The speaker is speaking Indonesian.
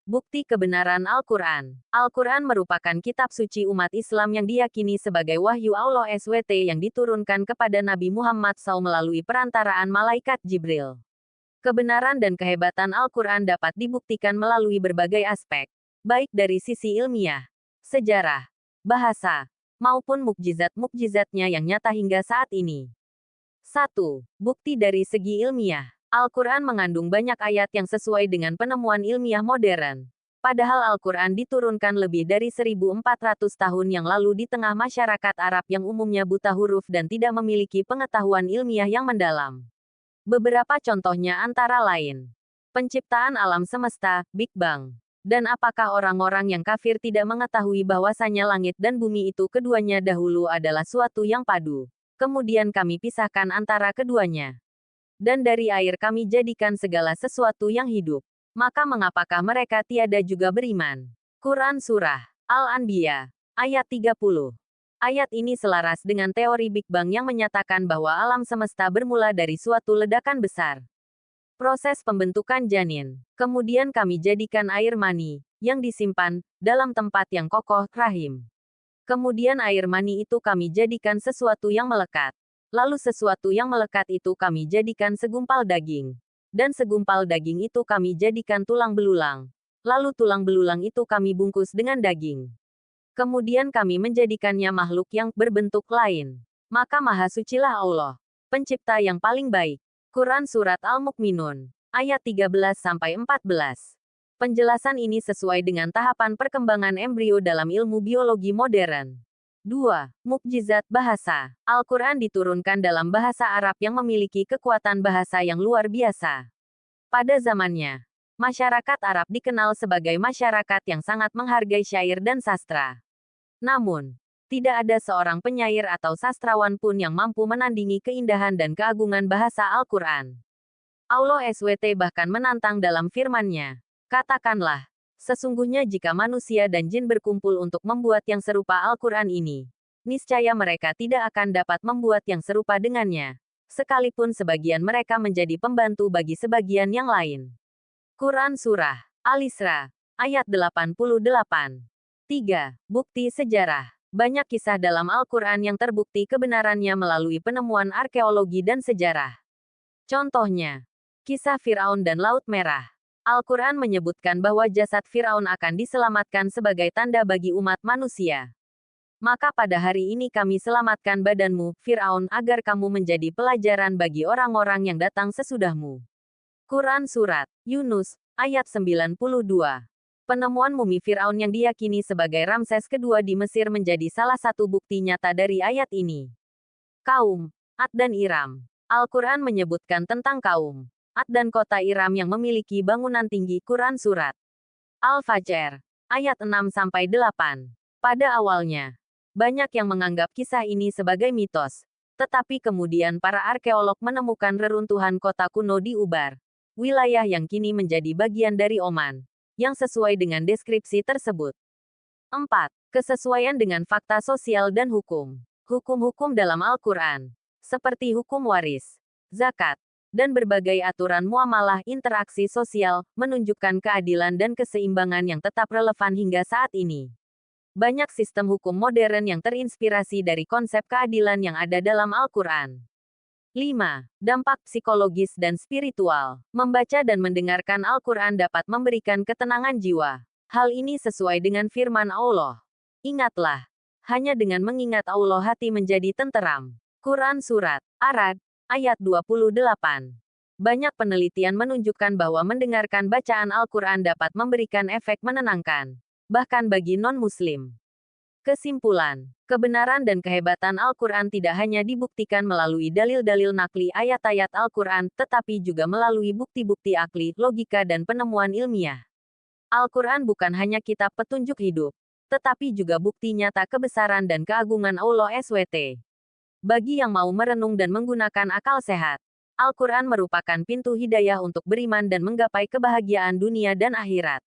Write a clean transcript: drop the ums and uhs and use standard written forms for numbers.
Bukti kebenaran Al-Quran. Al-Quran merupakan kitab suci umat Islam yang diyakini sebagai wahyu Allah SWT yang diturunkan kepada Nabi Muhammad SAW melalui perantaraan malaikat Jibril. Kebenaran dan kehebatan Al-Quran dapat dibuktikan melalui berbagai aspek, baik dari sisi ilmiah, sejarah, bahasa, maupun mukjizat-mukjizatnya yang nyata hingga saat ini. 1. Bukti dari segi ilmiah. Al-Quran mengandung banyak ayat yang sesuai dengan penemuan ilmiah modern. Padahal Al-Quran diturunkan lebih dari 1400 tahun yang lalu di tengah masyarakat Arab yang umumnya buta huruf dan tidak memiliki pengetahuan ilmiah yang mendalam. Beberapa contohnya antara lain: penciptaan alam semesta, Big Bang. Dan apakah orang-orang yang kafir tidak mengetahui bahwasanya langit dan bumi itu keduanya dahulu adalah suatu yang padu. Kemudian kami pisahkan antara keduanya. Dan dari air kami jadikan segala sesuatu yang hidup. Maka mengapakah mereka tiada juga beriman? Quran Surah Al-Anbiya, ayat 30. Ayat ini selaras dengan teori Big Bang yang menyatakan bahwa alam semesta bermula dari suatu ledakan besar. Proses pembentukan janin. Kemudian kami jadikan air mani, yang disimpan, dalam tempat yang kokoh, rahim. Kemudian air mani itu kami jadikan sesuatu yang melekat. Lalu sesuatu yang melekat itu kami jadikan segumpal daging. Dan segumpal daging itu kami jadikan tulang belulang. Lalu tulang belulang itu kami bungkus dengan daging. Kemudian kami menjadikannya makhluk yang berbentuk lain. Maka Maha Sucilah Allah, pencipta yang paling baik. Quran Surat Al-Mukminun, ayat 13-14. Penjelasan ini sesuai dengan tahapan perkembangan embrio dalam ilmu biologi modern. 2. Mukjizat bahasa. Al-Quran diturunkan dalam bahasa Arab yang memiliki kekuatan bahasa yang luar biasa. Pada zamannya, masyarakat Arab dikenal sebagai masyarakat yang sangat menghargai syair dan sastra. Namun, tidak ada seorang penyair atau sastrawan pun yang mampu menandingi keindahan dan keagungan bahasa Al-Quran. Allah SWT bahkan menantang dalam firman-Nya, "Katakanlah, sesungguhnya jika manusia dan jin berkumpul untuk membuat yang serupa Al-Quran ini, niscaya mereka tidak akan dapat membuat yang serupa dengannya, sekalipun sebagian mereka menjadi pembantu bagi sebagian yang lain." Quran Surah Al-Isra, ayat 88. 3. Bukti sejarah. Banyak kisah dalam Al-Quran yang terbukti kebenarannya melalui penemuan arkeologi dan sejarah. Contohnya, kisah Firaun dan Laut Merah. Al-Quran menyebutkan bahwa jasad Firaun akan diselamatkan sebagai tanda bagi umat manusia. Maka pada hari ini kami selamatkan badanmu, Firaun, agar kamu menjadi pelajaran bagi orang-orang yang datang sesudahmu. Quran Surat Yunus, ayat 92. Penemuan mumi Firaun yang diyakini sebagai Ramses II di Mesir menjadi salah satu bukti nyata dari ayat ini. Kaum Ad dan Iram. Al-Quran menyebutkan tentang kaum Ad dan kota Iram yang memiliki bangunan tinggi. Quran Surat Al-Fajr, ayat 6-8. Pada awalnya, banyak yang menganggap kisah ini sebagai mitos. Tetapi kemudian para arkeolog menemukan reruntuhan kota kuno di Ubar, wilayah yang kini menjadi bagian dari Oman, yang sesuai dengan deskripsi tersebut. 4. Kesesuaian dengan fakta sosial dan hukum. Hukum-hukum dalam Al-Quran, seperti hukum waris, zakat, dan berbagai aturan muamalah interaksi sosial, menunjukkan keadilan dan keseimbangan yang tetap relevan hingga saat ini. Banyak sistem hukum modern yang terinspirasi dari konsep keadilan yang ada dalam Al-Quran. 5. Dampak psikologis dan spiritual. Membaca dan mendengarkan Al-Quran dapat memberikan ketenangan jiwa. Hal ini sesuai dengan firman Allah. Ingatlah, hanya dengan mengingat Allah hati menjadi tenteram. Quran Surat Ar-Ra'd, ayat 28. Banyak penelitian menunjukkan bahwa mendengarkan bacaan Al-Quran dapat memberikan efek menenangkan, bahkan bagi non-Muslim. Kesimpulan, kebenaran dan kehebatan Al-Quran tidak hanya dibuktikan melalui dalil-dalil nakli ayat-ayat Al-Quran, tetapi juga melalui bukti-bukti akli, logika dan penemuan ilmiah. Al-Quran bukan hanya kitab petunjuk hidup, tetapi juga bukti nyata kebesaran dan keagungan Allah SWT. Bagi yang mau merenung dan menggunakan akal sehat, Al-Quran merupakan pintu hidayah untuk beriman dan menggapai kebahagiaan dunia dan akhirat.